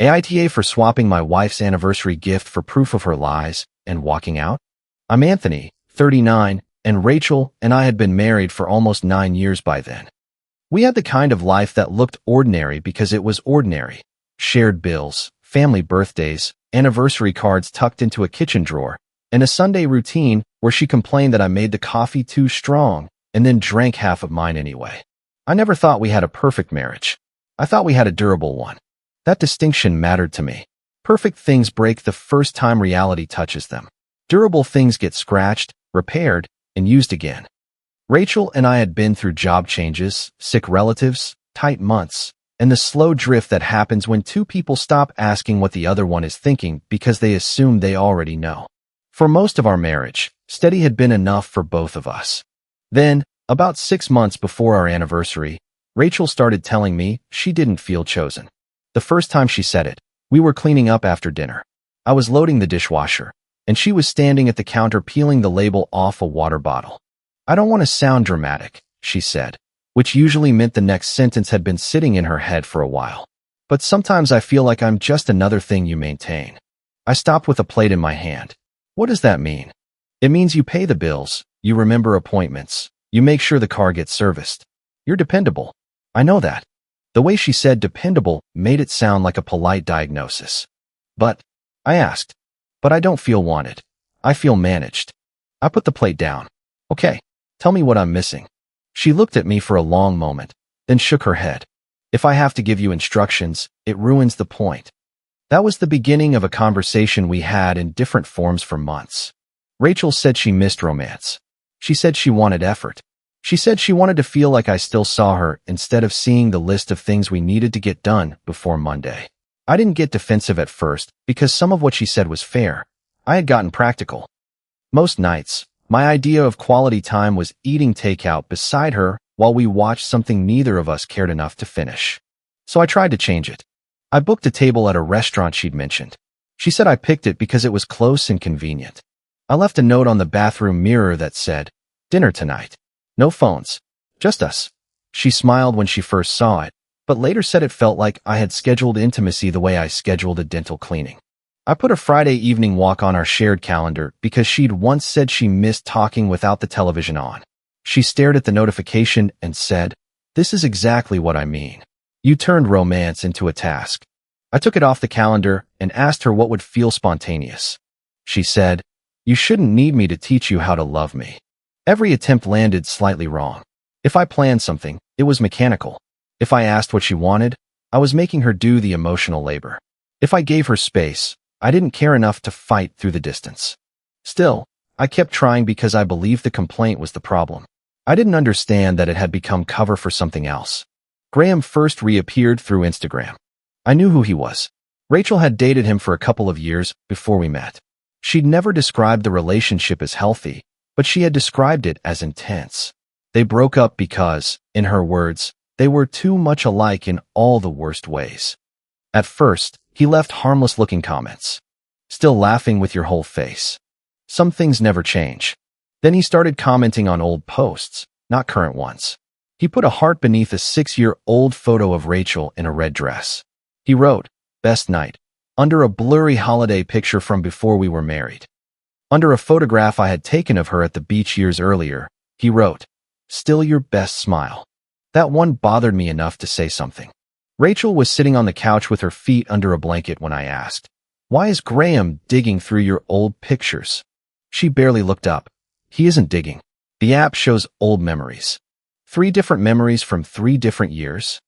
AITA for swapping my wife's anniversary gift for proof of her lies and walking out? I'm Anthony, 39, and Rachel and I had been married for almost 9 years by then. We had the kind of life that looked ordinary because it was ordinary. Shared bills, family birthdays, anniversary cards tucked into a kitchen drawer, and a Sunday routine where she complained that I made the coffee too strong and then drank half of mine anyway. I never thought we had a perfect marriage. I thought we had a durable one. That distinction mattered to me. Perfect things break the first time reality touches them. Durable things get scratched, repaired, and used again. Rachel and I had been through job changes, sick relatives, tight months, and the slow drift that happens when two people stop asking what the other one is thinking because they assume they already know. For most of our marriage, steady had been enough for both of us. Then, about 6 months before our anniversary, Rachel started telling me she didn't feel chosen. The first time she said it, we were cleaning up after dinner. I was loading the dishwasher, and she was standing at the counter peeling the label off a water bottle. "I don't want to sound dramatic," she said, which usually meant the next sentence had been sitting in her head for a while. "But sometimes I feel like I'm just another thing you maintain." I stopped with a plate in my hand. "What does that mean?" "It means you pay the bills, you remember appointments, you make sure the car gets serviced. You're dependable." "I know that." The way she said dependable made it sound like a polite diagnosis. "But," I asked, "but I don't feel wanted. I feel managed." I put the plate down. "Okay, tell me what I'm missing." She looked at me for a long moment, then shook her head. "If I have to give you instructions, it ruins the point." That was the beginning of a conversation we had in different forms for months. Rachel said she missed romance. She said she wanted effort. She said she wanted to feel like I still saw her instead of seeing the list of things we needed to get done before Monday. I didn't get defensive at first because some of what she said was fair. I had gotten practical. Most nights, my idea of quality time was eating takeout beside her while we watched something neither of us cared enough to finish. So I tried to change it. I booked a table at a restaurant she'd mentioned. She said I picked it because it was close and convenient. I left a note on the bathroom mirror that said, "Dinner tonight. No phones. Just us." She smiled when she first saw it, but later said it felt like I had scheduled intimacy the way I scheduled a dental cleaning. I put a Friday evening walk on our shared calendar because she'd once said she missed talking without the television on. She stared at the notification and said, "This is exactly what I mean. You turned romance into a task." I took it off the calendar and asked her what would feel spontaneous. She said, "You shouldn't need me to teach you how to love me." Every attempt landed slightly wrong. If I planned something, it was mechanical. If I asked what she wanted, I was making her do the emotional labor. If I gave her space, I didn't care enough to fight through the distance. Still, I kept trying because I believed the complaint was the problem. I didn't understand that it had become cover for something else. Graham first reappeared through Instagram. I knew who he was. Rachel had dated him for a couple of years before we met. She'd never described the relationship as healthy, but she had described it as intense. They broke up because, in her words, they were too much alike in all the worst ways. At first, he left harmless-looking comments. "Still laughing with your whole face. Some things never change." Then he started commenting on old posts, not current ones. He put a heart beneath a 6-year-old photo of Rachel in a red dress. He wrote, "Best night," under a blurry holiday picture from before we were married. Under a photograph I had taken of her at the beach years earlier, he wrote, "Still your best smile." That one bothered me enough to say something. Rachel was sitting on the couch with her feet under a blanket when I asked, "Why is Graham digging through your old pictures?" She barely looked up. "He isn't digging. The app shows old memories." 3 different memories from 3 different years?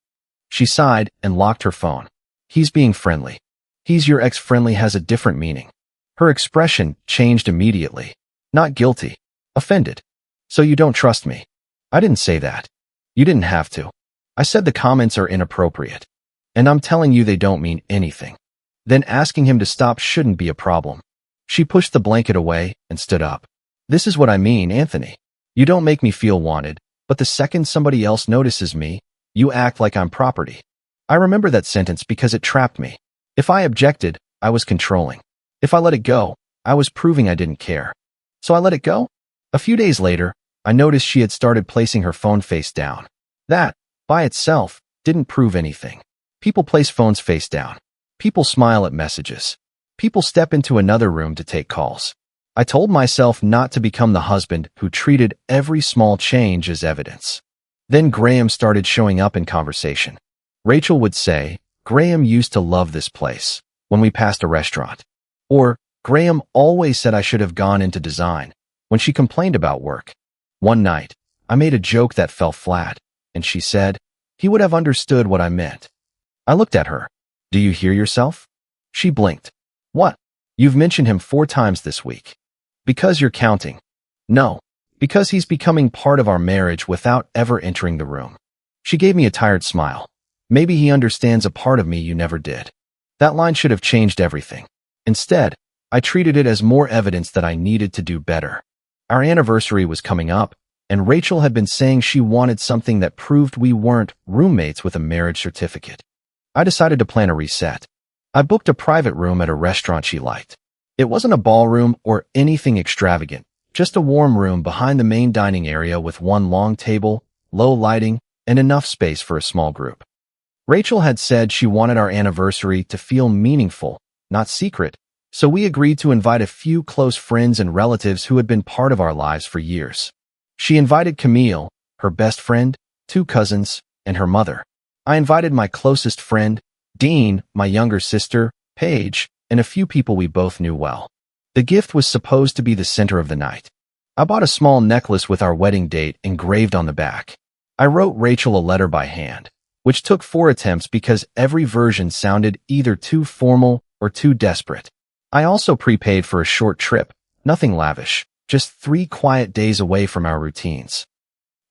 She sighed and locked her phone. "He's being friendly. He's your ex-friendly has a different meaning." Her expression changed immediately. Not guilty. Offended. "So you don't trust me?" "I didn't say that. You didn't have to. I said the comments are inappropriate. And I'm telling you they don't mean anything." Then asking him to stop shouldn't be a problem. She pushed the blanket away and stood up. "This is what I mean, Anthony. You don't make me feel wanted, but the second somebody else notices me, you act like I'm property." I remember that sentence because it trapped me. If I objected, I was controlling. If I let it go, I was proving I didn't care. So I let it go. A few days later, I noticed she had started placing her phone face down. That, by itself, didn't prove anything. People place phones face down. People smile at messages. People step into another room to take calls. I told myself not to become the husband who treated every small change as evidence. Then Graham started showing up in conversation. Rachel would say, "Graham used to love this place," when we passed a restaurant. Or, "Graham always said I should have gone into design," when she complained about work. One night, I made a joke that fell flat, and she said, "He would have understood what I meant." I looked at her. "Do you hear yourself?" She blinked. "What? You've mentioned him 4 times this week." "Because you're counting." "No, because he's becoming part of our marriage without ever entering the room." She gave me a tired smile. "Maybe he understands a part of me you never did." That line should have changed everything. Instead, I treated it as more evidence that I needed to do better. Our anniversary was coming up, and Rachel had been saying she wanted something that proved we weren't roommates with a marriage certificate. I decided to plan a reset. I booked a private room at a restaurant she liked. It wasn't a ballroom or anything extravagant, just a warm room behind the main dining area with one long table, low lighting, and enough space for a small group. Rachel had said she wanted our anniversary to feel meaningful, not secret, so we agreed to invite a few close friends and relatives who had been part of our lives for years. She invited Camille, her best friend, 2 cousins, and her mother. I invited my closest friend, Dean, my younger sister, Paige, and a few people we both knew well. The gift was supposed to be the center of the night. I bought a small necklace with our wedding date engraved on the back. I wrote Rachel a letter by hand, which took 4 attempts because every version sounded either too formal or too desperate. I also prepaid for a short trip, nothing lavish, just 3 quiet days away from our routines.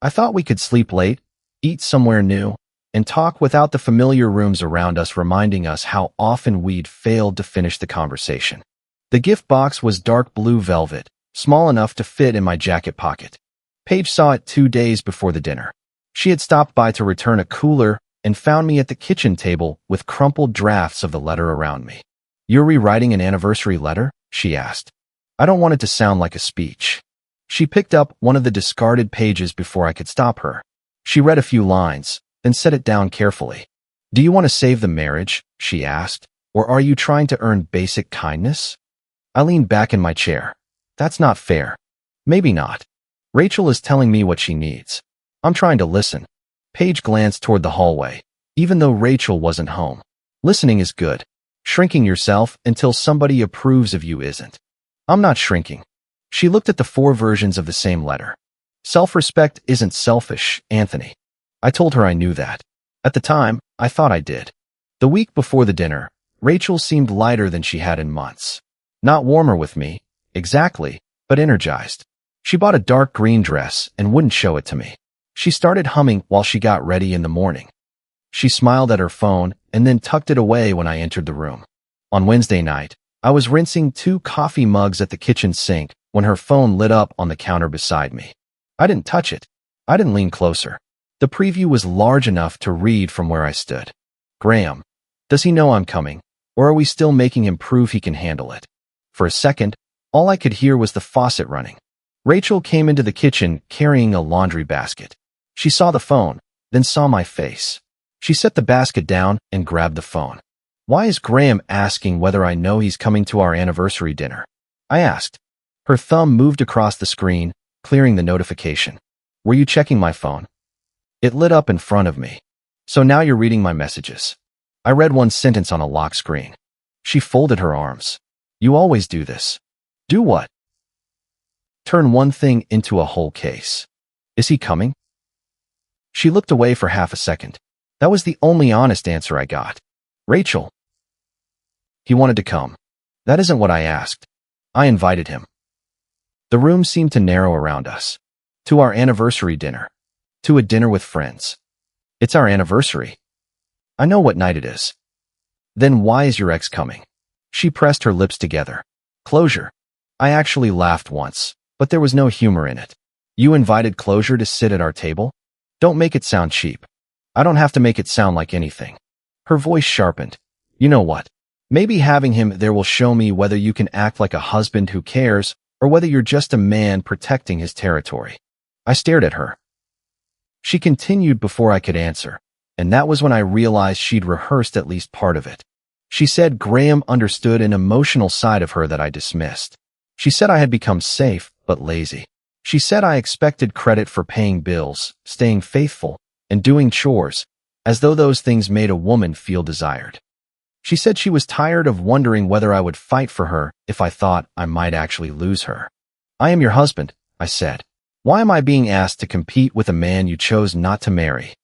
I thought we could sleep late, eat somewhere new, and talk without the familiar rooms around us reminding us how often we'd failed to finish the conversation. The gift box was dark blue velvet, small enough to fit in my jacket pocket. Paige saw it 2 days before the dinner. She had stopped by to return a cooler and found me at the kitchen table with crumpled drafts of the letter around me. "You're rewriting an anniversary letter?" she asked. "I don't want it to sound like a speech." She picked up one of the discarded pages before I could stop her. She read a few lines, then set it down carefully. "Do you want to save the marriage?" she asked. "Or are you trying to earn basic kindness?" I leaned back in my chair. "That's not fair." "Maybe not. Rachel is telling me what she needs. I'm trying to listen." Paige glanced toward the hallway, even though Rachel wasn't home. "Listening is good. Shrinking yourself until somebody approves of you isn't." "I'm not shrinking." She looked at the 4 versions of the same letter. "Self-respect isn't selfish, Anthony." I told her I knew that. At the time, I thought I did. The week before the dinner, Rachel seemed lighter than she had in months. Not warmer with me, exactly, but energized. She bought a dark green dress and wouldn't show it to me. She started humming while she got ready in the morning. She smiled at her phone and then tucked it away when I entered the room. On Wednesday night, I was rinsing 2 coffee mugs at the kitchen sink when her phone lit up on the counter beside me. I didn't touch it. I didn't lean closer. The preview was large enough to read from where I stood. "Graham, does he know I'm coming, or are we still making him prove he can handle it?" For a second, all I could hear was the faucet running. Rachel came into the kitchen carrying a laundry basket. She saw the phone, then saw my face. She set the basket down and grabbed the phone. "Why is Graham asking whether I know he's coming to our anniversary dinner?" I asked. Her thumb moved across the screen, clearing the notification. "Were you checking my phone?" It lit up in front of me. "So now you're reading my messages." I read one sentence on a lock screen. She folded her arms. "You always do this." "Do what?" "Turn one thing into a whole case." "Is he coming?" She looked away for half a second. That was the only honest answer I got. "Rachel." "He wanted to come." "That isn't what I asked. I invited him." The room seemed to narrow around us. "To our anniversary dinner." "To a dinner with friends." "It's our anniversary." "I know what night it is." "Then why is your ex coming?" She pressed her lips together. "Closure." I actually laughed once, but there was no humor in it. "You invited Closure to sit at our table?" "Don't make it sound cheap." "I don't have to make it sound like anything." Her voice sharpened. "You know what? Maybe having him there will show me whether you can act like a husband who cares or whether you're just a man protecting his territory." I stared at her. She continued before I could answer, and that was when I realized she'd rehearsed at least part of it. She said Graham understood an emotional side of her that I dismissed. She said I had become safe, but lazy. She said I expected credit for paying bills, staying faithful, and doing chores, as though those things made a woman feel desired. She said she was tired of wondering whether I would fight for her if I thought I might actually lose her. I am your husband, I said. Why am I being asked to compete with a man you chose not to marry?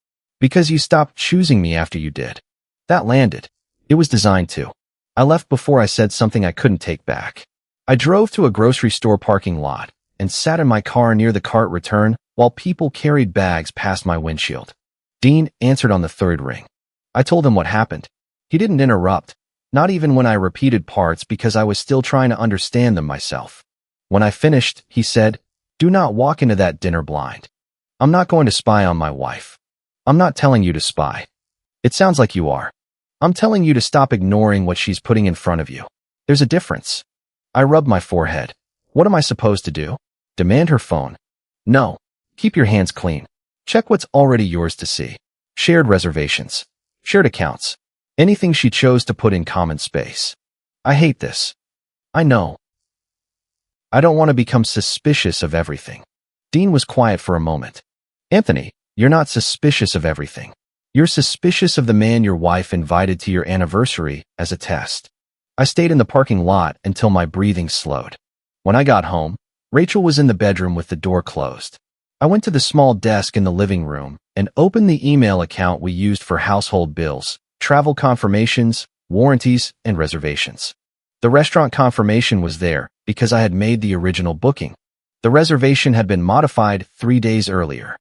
Because you stopped choosing me after you did. That landed. It was designed to. I left before I said something I couldn't take back. I drove to a grocery store parking lot and sat in my car near the cart return while people carried bags past my windshield. Dean answered on the third ring. I told him what happened. He didn't interrupt, not even when I repeated parts because I was still trying to understand them myself. When I finished, he said, "Do not walk into that dinner blind. I'm not going to spy on my wife. I'm not telling you to spy. It sounds like you are. I'm telling you to stop ignoring what she's putting in front of you. There's a difference." I rubbed my forehead. What am I supposed to do? Demand her phone? No. Keep your hands clean. Check what's already yours to see. Shared reservations. Shared accounts. Anything she chose to put in common space. I hate this. I know. I don't want to become suspicious of everything. Dean was quiet for a moment. Anthony, you're not suspicious of everything. You're suspicious of the man your wife invited to your anniversary as a test. I stayed in the parking lot until my breathing slowed. When I got home, Rachel was in the bedroom with the door closed. I went to the small desk in the living room and opened the email account we used for household bills, travel confirmations, warranties, and reservations. The restaurant confirmation was there because I had made the original booking. The reservation had been modified 3 days earlier.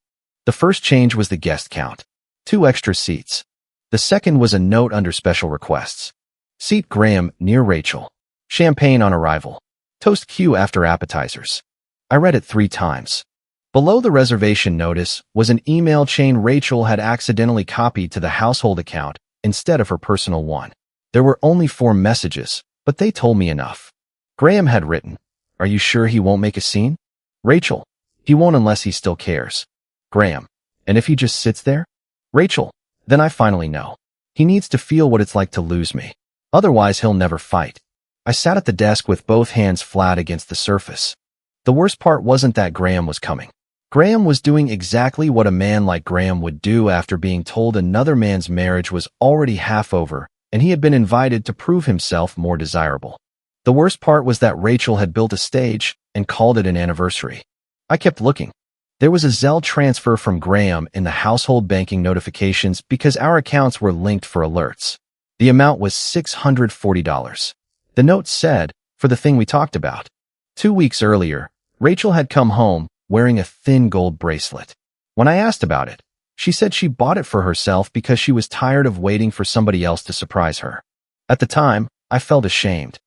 The first change was the guest count. 2 extra seats. The second was a note under special requests. Seat Graham near Rachel. Champagne on arrival. Toast queue after appetizers. I read it 3 times. Below the reservation notice was an email chain Rachel had accidentally copied to the household account instead of her personal one. There were only 4 messages, but they told me enough. Graham had written, "Are you sure he won't make a scene?" Rachel, "He won't unless he still cares." Graham, "And if he just sits there?" Rachel, "Then I finally know. He needs to feel what it's like to lose me. Otherwise, he'll never fight." I sat at the desk with both hands flat against the surface. The worst part wasn't that Graham was coming. Graham was doing exactly what a man like Graham would do after being told another man's marriage was already half over and he had been invited to prove himself more desirable. The worst part was that Rachel had built a stage and called it an anniversary. I kept looking. There was a Zelle transfer from Graham in the household banking notifications because our accounts were linked for alerts. The amount was $640. The note said, "For the thing we talked about." 2 weeks earlier, Rachel had come home wearing a thin gold bracelet. When I asked about it, she said she bought it for herself because she was tired of waiting for somebody else to surprise her. At the time, I felt ashamed.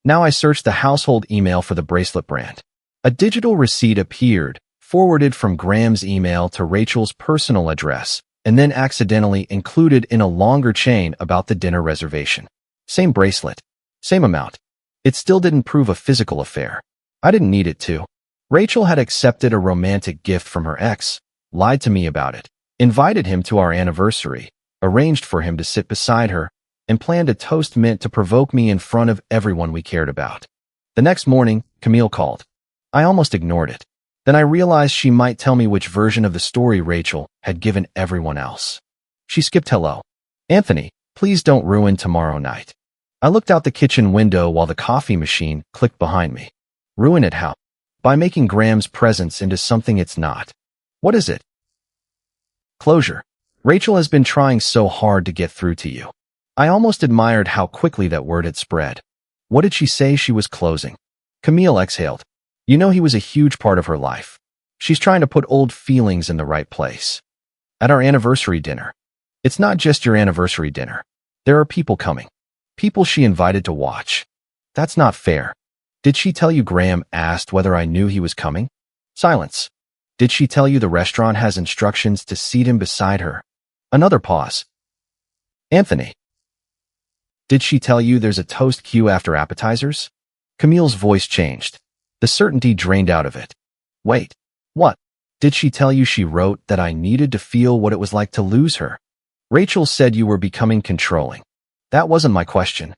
Now I searched the household email for the bracelet brand. A digital receipt appeared, forwarded from Graham's email to Rachel's personal address, and then accidentally included in a longer chain about the dinner reservation. Same bracelet. Same amount. It still didn't prove a physical affair. I didn't need it to. Rachel had accepted a romantic gift from her ex, lied to me about it, invited him to our anniversary, arranged for him to sit beside her, and planned a toast meant to provoke me in front of everyone we cared about. The next morning, Camille called. I almost ignored it. Then I realized she might tell me which version of the story Rachel had given everyone else. She skipped hello. "Anthony, please don't ruin tomorrow night." I looked out the kitchen window while the coffee machine clicked behind me. Ruin it how? By making Graham's presence into something it's not. What is it? Closure. Rachel has been trying so hard to get through to you. I almost admired how quickly that word had spread. What did she say she was closing? Camille exhaled. You know he was a huge part of her life. She's trying to put old feelings in the right place. At our anniversary dinner. It's not just your anniversary dinner. There are people coming. People she invited to watch. That's not fair. Did she tell you Graham asked whether I knew he was coming? Silence. Did she tell you the restaurant has instructions to seat him beside her? Another pause. Anthony. Did she tell you there's a toast queue after appetizers? Camille's voice changed. The certainty drained out of it. Wait. What? Did she tell you she wrote that I needed to feel what it was like to lose her? Rachel said you were becoming controlling. That wasn't my question.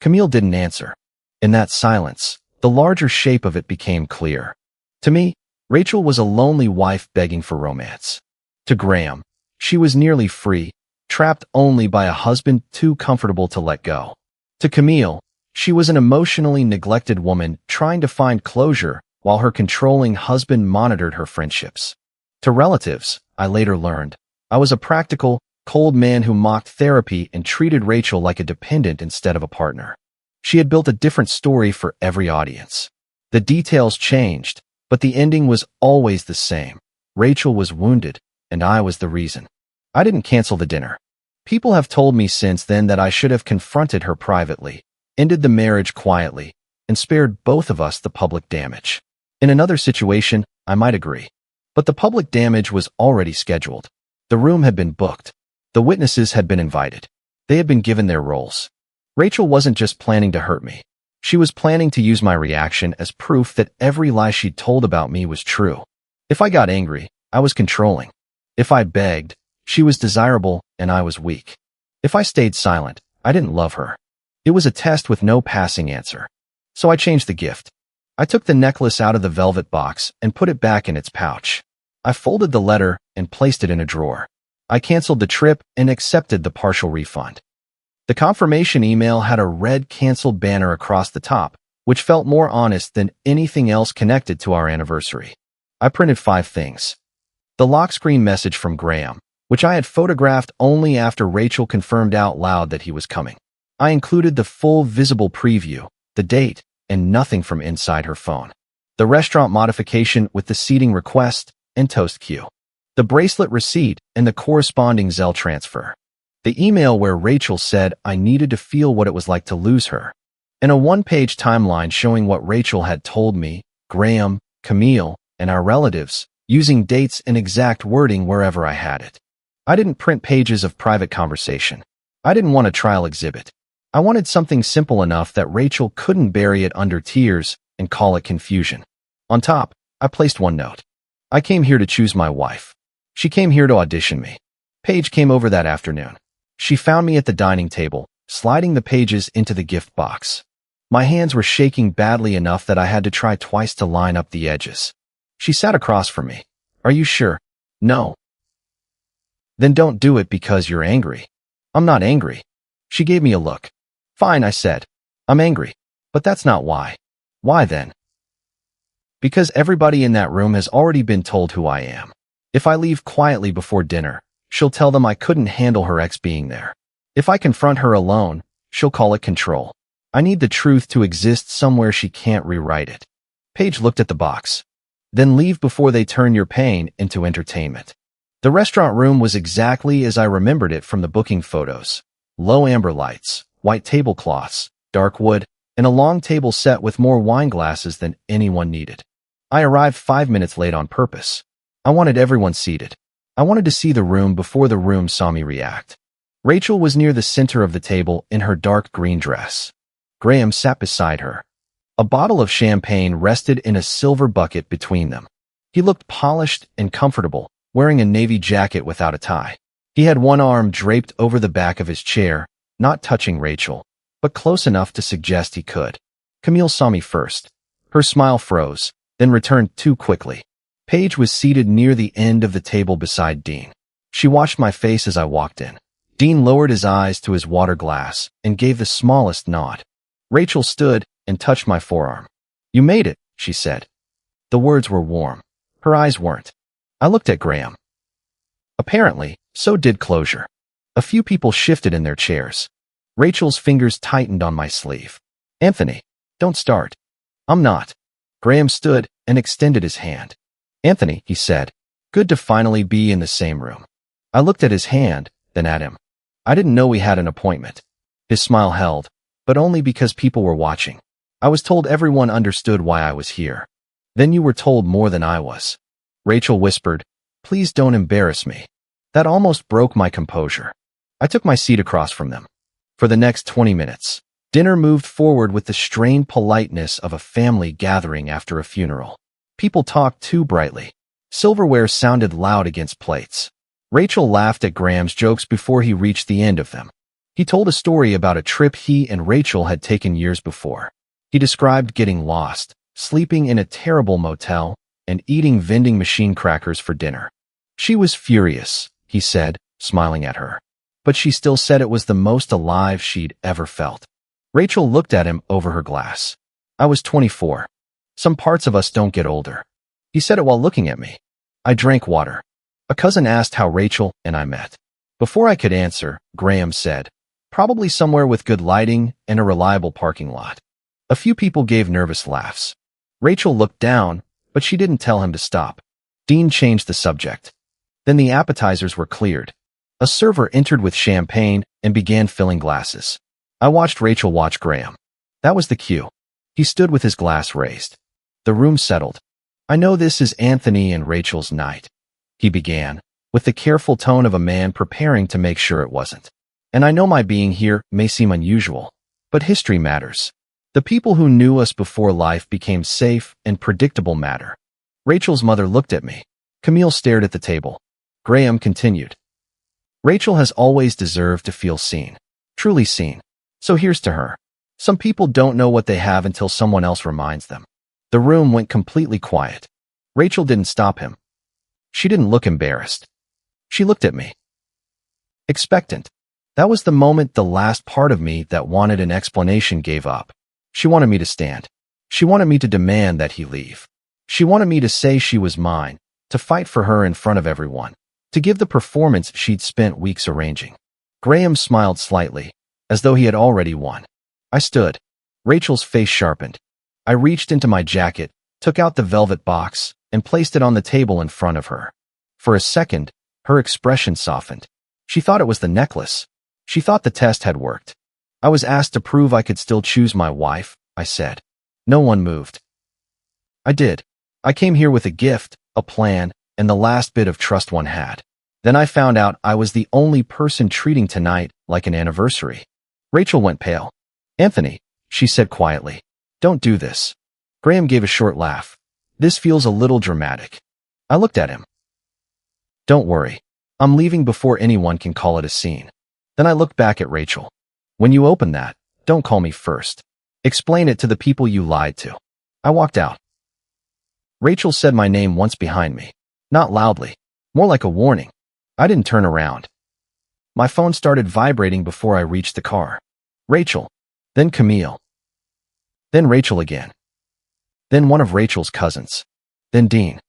Camille didn't answer. In that silence, the larger shape of it became clear. To me, Rachel was a lonely wife begging for romance. To Graham, she was nearly free, trapped only by a husband too comfortable to let go. To Camille, she was an emotionally neglected woman trying to find closure while her controlling husband monitored her friendships. To relatives, I later learned, I was a practical, cold man who mocked therapy and treated Rachel like a dependent instead of a partner. She had built a different story for every audience. The details changed, but the ending was always the same. Rachel was wounded, and I was the reason. I didn't cancel the dinner. People have told me since then that I should have confronted her privately, ended the marriage quietly, and spared both of us the public damage. In another situation, I might agree. But the public damage was already scheduled. The room had been booked. The witnesses had been invited. They had been given their roles. Rachel wasn't just planning to hurt me. She was planning to use my reaction as proof that every lie she'd told about me was true. If I got angry, I was controlling. If I begged, she was desirable and I was weak. If I stayed silent, I didn't love her. It was a test with no passing answer. So I changed the gift. I took the necklace out of the velvet box and put it back in its pouch. I folded the letter and placed it in a drawer. I canceled the trip and accepted the partial refund. The confirmation email had a red canceled banner across the top, which felt more honest than anything else connected to our anniversary. I printed 5 things. The lock screen message from Graham, which I had photographed only after Rachel confirmed out loud that he was coming. I included the full visible preview, the date, and nothing from inside her phone. The restaurant modification with the seating request and toast cue. The bracelet receipt and the corresponding Zelle transfer. The email where Rachel said I needed to feel what it was like to lose her. And a 1-page timeline showing what Rachel had told me, Graham, Camille, and our relatives, using dates and exact wording wherever I had it. I didn't print pages of private conversation. I didn't want a trial exhibit. I wanted something simple enough that Rachel couldn't bury it under tears and call it confusion. On top, I placed one note. I came here to choose my wife. She came here to audition me. Paige came over that afternoon. She found me at the dining table, sliding the pages into the gift box. My hands were shaking badly enough that I had to try twice to line up the edges. She sat across from me. Are you sure? No. Then don't do it because you're angry. I'm not angry. She gave me a look. Fine, I said. I'm angry. But that's not why. Why then? Because everybody in that room has already been told who I am. If I leave quietly before dinner, she'll tell them I couldn't handle her ex being there. If I confront her alone, she'll call it control. I need the truth to exist somewhere she can't rewrite it. Paige looked at the box. Then leave before they turn your pain into entertainment. The restaurant room was exactly as I remembered it from the booking photos. Low amber lights, white tablecloths, dark wood, and a long table set with more wine glasses than anyone needed. I arrived 5 minutes late on purpose. I wanted everyone seated. I wanted to see the room before the room saw me react. Rachel was near the center of the table in her dark green dress. Graham sat beside her. A bottle of champagne rested in a silver bucket between them. He looked polished and comfortable, wearing a navy jacket without a tie. He had one arm draped over the back of his chair, not touching Rachel, but close enough to suggest he could. Camille saw me first. Her smile froze, then returned too quickly. Paige was seated near the end of the table beside Dean. She watched my face as I walked in. Dean lowered his eyes to his water glass and gave the smallest nod. Rachel stood and touched my forearm. You made it, she said. The words were warm. Her eyes weren't. I looked at Graham. Apparently, so did closure. A few people shifted in their chairs. Rachel's fingers tightened on my sleeve. Anthony, don't start. I'm not. Graham stood and extended his hand. Anthony, he said, good to finally be in the same room. I looked at his hand, then at him. I didn't know we had an appointment. His smile held, but only because people were watching. I was told everyone understood why I was here. Then you were told more than I was. Rachel whispered, please don't embarrass me. That almost broke my composure. I took my seat across from them. For the next 20 minutes, dinner moved forward with the strained politeness of a family gathering after a funeral. People talked too brightly. Silverware sounded loud against plates. Rachel laughed at Graham's jokes before he reached the end of them. He told a story about a trip he and Rachel had taken years before. He described getting lost, sleeping in a terrible motel, and eating vending machine crackers for dinner. She was furious, he said, smiling at her. But she still said it was the most alive she'd ever felt. Rachel looked at him over her glass. I was 24. Some parts of us don't get older. He said it while looking at me. I drank water. A cousin asked how Rachel and I met. Before I could answer, Graham said, probably somewhere with good lighting and a reliable parking lot. A few people gave nervous laughs. Rachel looked down, but she didn't tell him to stop. Dean changed the subject. Then the appetizers were cleared. A server entered with champagne and began filling glasses. I watched Rachel watch Graham. That was the cue. He stood with his glass raised. The room settled. I know this is Anthony and Rachel's night, he began, with the careful tone of a man preparing to make sure it wasn't. And I know my being here may seem unusual, but history matters. The people who knew us before life became safe and predictable matter. Rachel's mother looked at me. Camille stared at the table. Graham continued. Rachel has always deserved to feel seen. Truly seen. So here's to her. Some people don't know what they have until someone else reminds them. The room went completely quiet. Rachel didn't stop him. She didn't look embarrassed. She looked at me. Expectant. That was the moment the last part of me that wanted an explanation gave up. She wanted me to stand. She wanted me to demand that he leave. She wanted me to say she was mine, to fight for her in front of everyone, to give the performance she'd spent weeks arranging. Graham smiled slightly, as though he had already won. I stood. Rachel's face sharpened. I reached into my jacket, took out the velvet box, and placed it on the table in front of her. For a second, her expression softened. She thought it was the necklace. She thought the test had worked. I was asked to prove I could still choose my wife, I said. No one moved. I did. I came here with a gift, a plan, and the last bit of trust one had. Then I found out I was the only person treating tonight like an anniversary. Rachel went pale. Anthony, she said quietly, don't do this. Graham gave a short laugh. This feels a little dramatic. I looked at him. Don't worry. I'm leaving before anyone can call it a scene. Then I looked back at Rachel. When you open that, don't call me first. Explain it to the people you lied to. I walked out. Rachel said my name once behind me. Not loudly. More like a warning. I didn't turn around. My phone started vibrating before I reached the car. Rachel. Then Camille. Then Rachel again. Then one of Rachel's cousins. Then Dean.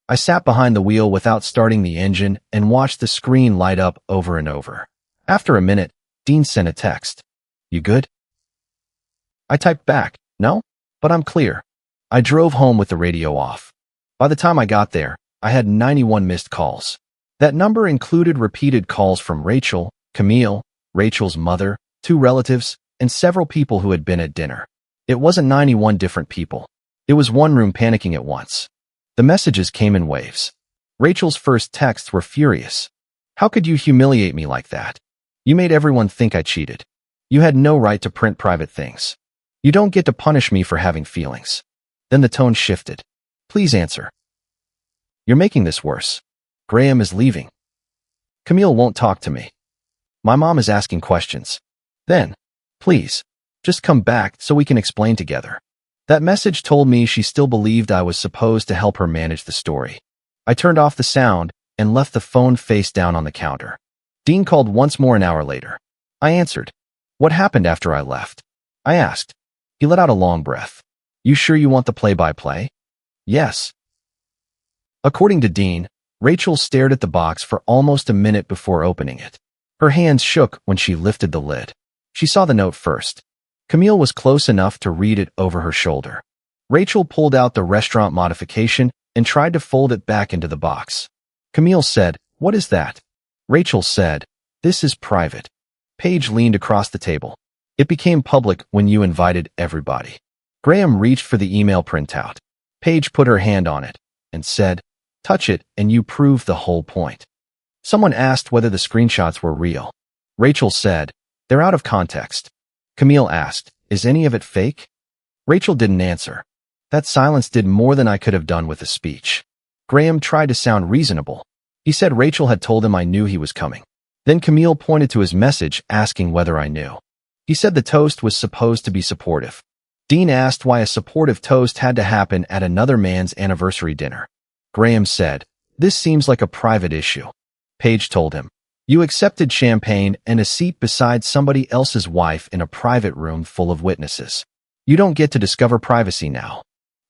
I sat behind the wheel without starting the engine and watched the screen light up over and over. After a minute, Dean sent a text. You good? I typed back, no, but I'm clear. I drove home with the radio off. By the time I got there, I had 91 missed calls. That number included repeated calls from Rachel, Camille, Rachel's mother, 2 relatives, and several people who had been at dinner. It wasn't 91 different people. It was one room panicking at once. The messages came in waves. Rachel's first texts were furious. How could you humiliate me like that? You made everyone think I cheated. You had no right to print private things. You don't get to punish me for having feelings. Then the tone shifted. Please answer. You're making this worse. Graham is leaving. Camille won't talk to me. My mom is asking questions. Then, please, just come back so we can explain together. That message told me she still believed I was supposed to help her manage the story. I turned off the sound and left the phone face down on the counter. Dean called once more an hour later. I answered. What happened after I left? I asked. He let out a long breath. You sure you want the play-by-play? Yes. According to Dean, Rachel stared at the box for almost a minute before opening it. Her hands shook when she lifted the lid. She saw the note first. Camille was close enough to read it over her shoulder. Rachel pulled out the restaurant modification and tried to fold it back into the box. Camille said, What is that? Rachel said, This is private. Paige leaned across the table. It became public when you invited everybody. Graham reached for the email printout. Paige put her hand on it and said, Touch it and you prove the whole point. Someone asked whether the screenshots were real. Rachel said, They're out of context. Camille asked, Is any of it fake? Rachel didn't answer. That silence did more than I could have done with a speech. Graham tried to sound reasonable. He said Rachel had told him I knew he was coming. Then Camille pointed to his message asking whether I knew. He said the toast was supposed to be supportive. Dean asked why a supportive toast had to happen at another man's anniversary dinner. Graham said, "This seems like a private issue." Paige told him, "You accepted champagne and a seat beside somebody else's wife in a private room full of witnesses. You don't get to discover privacy now."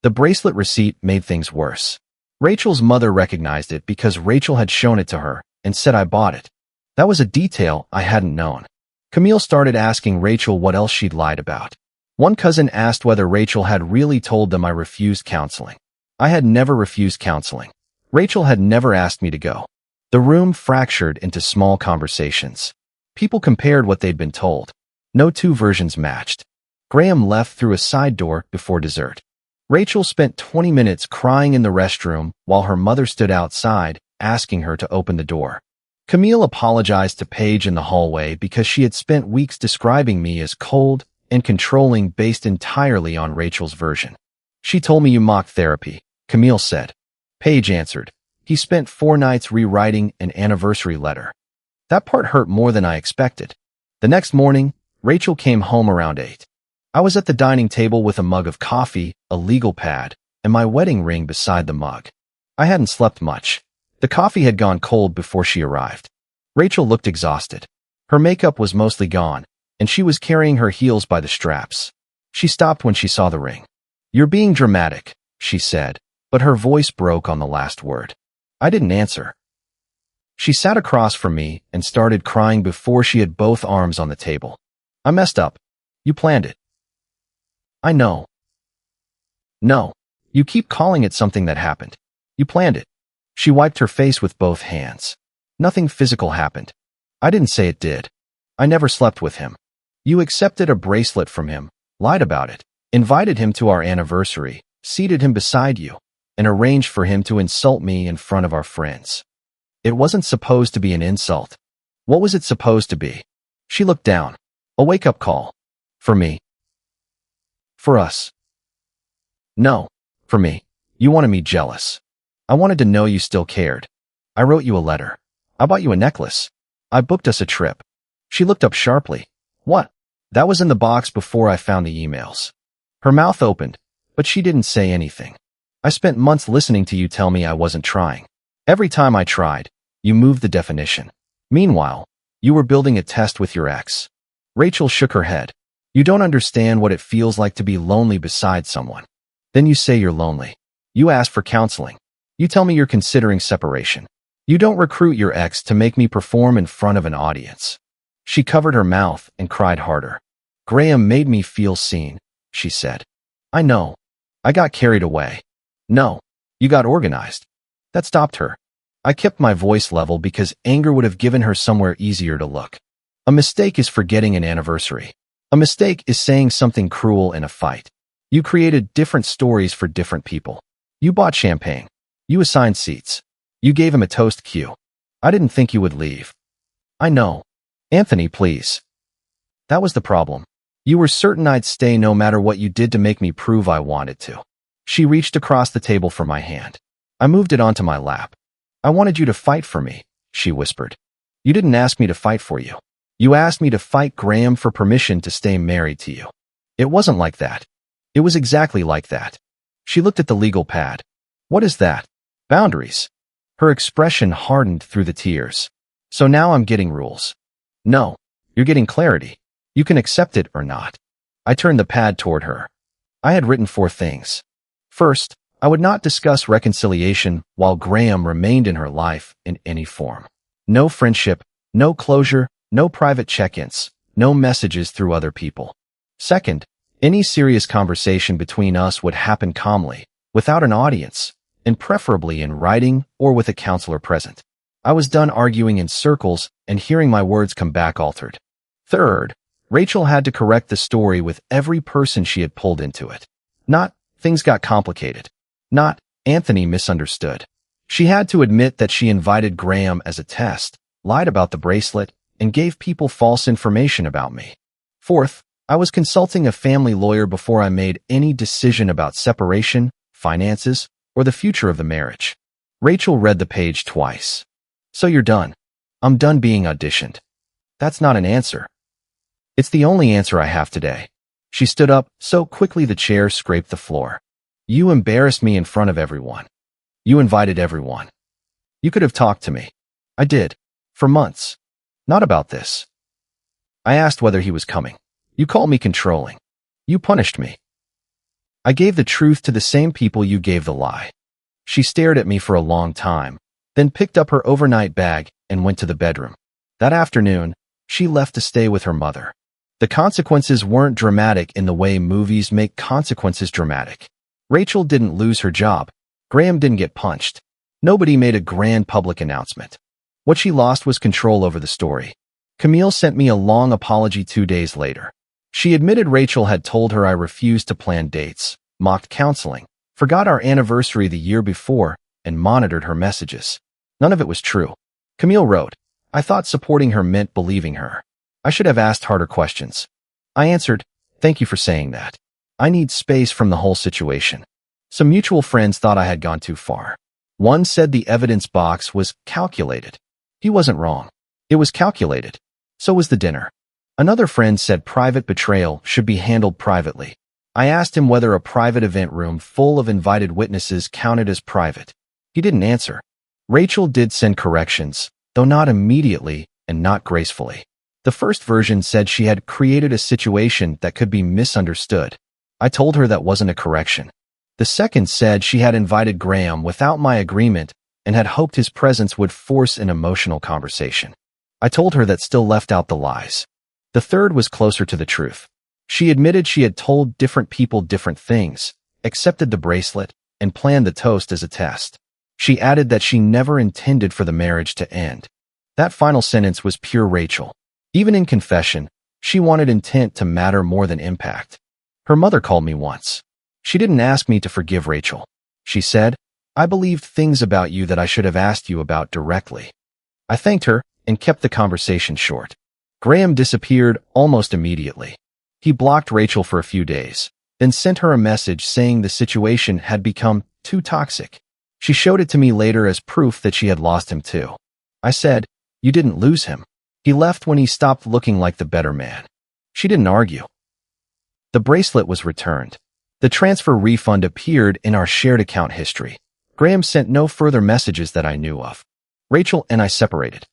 The bracelet receipt made things worse. Rachel's mother recognized it because Rachel had shown it to her and said I bought it. That was a detail I hadn't known. Camille started asking Rachel what else she'd lied about. One cousin asked whether Rachel had really told them I refused counseling. I had never refused counseling. Rachel had never asked me to go. The room fractured into small conversations. People compared what they'd been told. No two versions matched. Graham left through a side door before dessert. Rachel spent 20 minutes crying in the restroom while her mother stood outside, asking her to open the door. Camille apologized to Paige in the hallway because she had spent weeks describing me as cold and controlling based entirely on Rachel's version. "She told me you mocked therapy," Camille said. Paige answered, "He spent 4 nights rewriting an anniversary letter." That part hurt more than I expected. The next morning, Rachel came home around 8. I was at the dining table with a mug of coffee, a legal pad, and my wedding ring beside the mug. I hadn't slept much. The coffee had gone cold before she arrived. Rachel looked exhausted. Her makeup was mostly gone, and she was carrying her heels by the straps. She stopped when she saw the ring. "You're being dramatic," she said, but her voice broke on the last word. I didn't answer. She sat across from me and started crying before she had both arms on the table. "I messed up. You planned it." "I know." "No. You keep calling it something that happened. You planned it." She wiped her face with both hands. "Nothing physical happened. I didn't say it did. I never slept with him. You accepted a bracelet from him, lied about it, invited him to our anniversary, seated him beside you, and arranged for him to insult me in front of our friends. It wasn't supposed to be an insult. What was it supposed to be?" She looked down. "A wake-up call. For me." "For us." "No. For me. You wanted me jealous. I wanted to know you still cared. I wrote you a letter. I bought you a necklace. I booked us a trip." She looked up sharply. "What?" "That was in the box before I found the emails." Her mouth opened, but she didn't say anything. "I spent months listening to you tell me I wasn't trying. Every time I tried, you moved the definition. Meanwhile, you were building a test with your ex." Rachel shook her head. "You don't understand what it feels like to be lonely beside someone. Then you say you're lonely. You ask for counseling. You tell me you're considering separation. You don't recruit your ex to make me perform in front of an audience." She covered her mouth and cried harder. "Graham made me feel seen," she said. "I know. I got carried away." "No. You got organized." That stopped her. I kept my voice level because anger would have given her somewhere easier to look. A mistake is forgetting an anniversary. A mistake is saying something cruel in a fight. You created different stories for different people. You bought champagne. You assigned seats. You gave him a toast cue. I didn't think you would leave. "I know. Anthony, please." That was the problem. You were certain I'd stay no matter what you did to make me prove I wanted to. She reached across the table for my hand. I moved it onto my lap. "I wanted you to fight for me," she whispered. "You didn't ask me to fight for you. You asked me to fight Graham for permission to stay married to you. It wasn't like that. It was exactly like that." She looked at the legal pad. "What is that?" "Boundaries." Her expression hardened through the tears. "So now I'm getting rules." "No, you're getting clarity. You can accept it or not." I turned the pad toward her. I had written 4 things. First, I would not discuss reconciliation while Graham remained in her life in any form. No friendship, no closure, no private check-ins, no messages through other people. Second, any serious conversation between us would happen calmly, without an audience, and preferably in writing or with a counselor present. I was done arguing in circles and hearing my words come back altered. Third, Rachel had to correct the story with every person she had pulled into it. Not, "Things got complicated." Not, "Anthony misunderstood." She had to admit that she invited Graham as a test, lied about the bracelet, and gave people false information about me. Fourth, I was consulting a family lawyer before I made any decision about separation, finances, or the future of the marriage. Rachel read the page twice. "So you're done." I'm done being auditioned. That's not an answer. It's the only answer I have today. She stood up so quickly the chair scraped the floor. You embarrassed me in front of everyone. You invited everyone. You could have talked to me. I did. For months. Not about this. I asked whether he was coming. You called me controlling. You punished me. I gave the truth to the same people you gave the lie. She stared at me for a long time, then picked up her overnight bag and went to the bedroom. That afternoon, she left to stay with her mother. The consequences weren't dramatic in the way movies make consequences dramatic. Rachel didn't lose her job. Graham didn't get punched. Nobody made a grand public announcement. What she lost was control over the story. Camille sent me a long apology 2 days later. She admitted Rachel had told her I refused to plan dates, mocked counseling, forgot our anniversary the year before, and monitored her messages. None of it was true. Camille wrote, I thought supporting her meant believing her. I should have asked harder questions. I answered, thank you for saying that. I need space from the whole situation. Some mutual friends thought I had gone too far. One said the evidence box was calculated. He wasn't wrong. It was calculated. So was the dinner. Another friend said private betrayal should be handled privately. I asked him whether a private event room full of invited witnesses counted as private. He didn't answer. Rachel did send corrections, though not immediately and not gracefully. The first version said she had created a situation that could be misunderstood. I told her that wasn't a correction. The second said she had invited Graham without my agreement and had hoped his presence would force an emotional conversation. I told her that still left out the lies. The third was closer to the truth. She admitted she had told different people different things, accepted the bracelet, and planned the toast as a test. She added that she never intended for the marriage to end. That final sentence was pure Rachel. Even in confession, she wanted intent to matter more than impact. Her mother called me once. She didn't ask me to forgive Rachel. She said, I believed things about you that I should have asked you about directly. I thanked her and kept the conversation short. Graham disappeared almost immediately. He blocked Rachel for a few days, then sent her a message saying the situation had become too toxic. She showed it to me later as proof that she had lost him too. I said, you didn't lose him. He left when he stopped looking like the better man. She didn't argue. The bracelet was returned. The transfer refund appeared in our shared account history. Graham sent no further messages that I knew of. Rachel and I separated.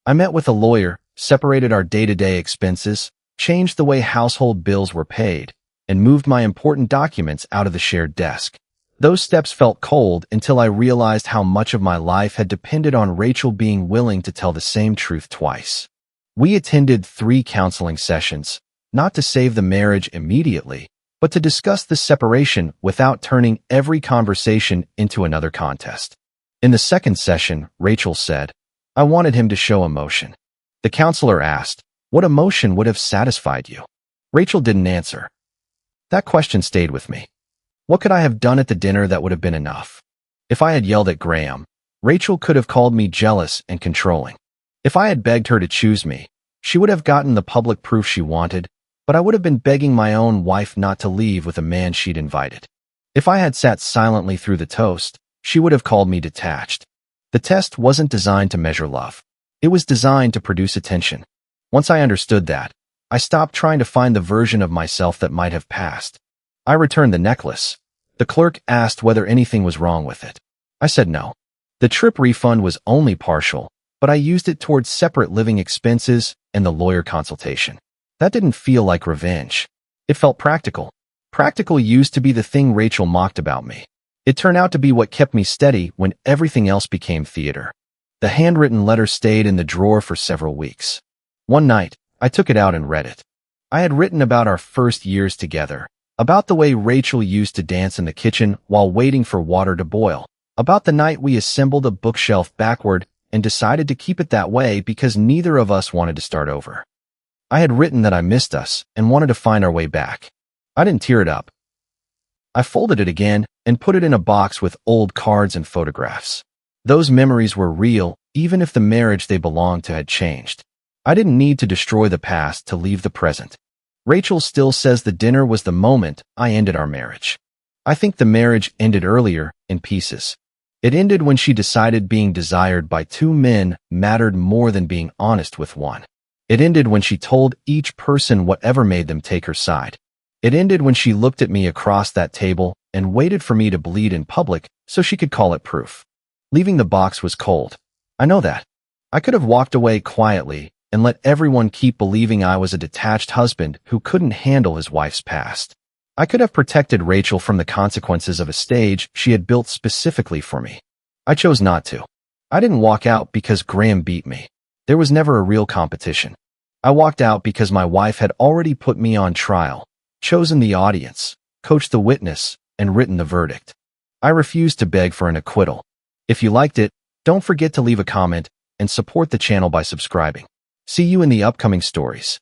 I met with a lawyer, separated our day-to-day expenses, changed the way household bills were paid, and moved my important documents out of the shared desk. Those steps felt cold until I realized how much of my life had depended on Rachel being willing to tell the same truth twice. We attended 3 counseling sessions, not to save the marriage immediately, but to discuss the separation without turning every conversation into another contest. In the second session, Rachel said, I wanted him to show emotion. The counselor asked, what emotion would have satisfied you? Rachel didn't answer. That question stayed with me. What could I have done at the dinner that would have been enough? If I had yelled at Graham, Rachel could have called me jealous and controlling. If I had begged her to choose me, she would have gotten the public proof she wanted, but I would have been begging my own wife not to leave with a man she'd invited. If I had sat silently through the toast, she would have called me detached. The test wasn't designed to measure love. It was designed to produce attention. Once I understood that, I stopped trying to find the version of myself that might have passed. I returned the necklace. The clerk asked whether anything was wrong with it. I said no. The trip refund was only partial, but I used it towards separate living expenses and the lawyer consultation. That didn't feel like revenge. It felt practical. Practical used to be the thing Rachel mocked about me. It turned out to be what kept me steady when everything else became theater. The handwritten letter stayed in the drawer for several weeks. One night, I took it out and read it. I had written about our first years together, about the way Rachel used to dance in the kitchen while waiting for water to boil, about the night we assembled a bookshelf backward and decided to keep it that way because neither of us wanted to start over. I had written that I missed us and wanted to find our way back. I didn't tear it up. I folded it again and put it in a box with old cards and photographs. Those memories were real, even if the marriage they belonged to had changed. I didn't need to destroy the past to leave the present. Rachel still says the dinner was the moment I ended our marriage. I think the marriage ended earlier, in pieces. It ended when she decided being desired by two men mattered more than being honest with one. It ended when she told each person whatever made them take her side. It ended when she looked at me across that table and waited for me to bleed in public so she could call it proof. Leaving the box was cold. I know that. I could have walked away quietly and let everyone keep believing I was a detached husband who couldn't handle his wife's past. I could have protected Rachel from the consequences of a stage she had built specifically for me. I chose not to. I didn't walk out because Graham beat me. There was never a real competition. I walked out because my wife had already put me on trial, chosen the audience, coached the witness, and written the verdict. I refused to beg for an acquittal. If you liked it, don't forget to leave a comment and support the channel by subscribing. See you in the upcoming stories.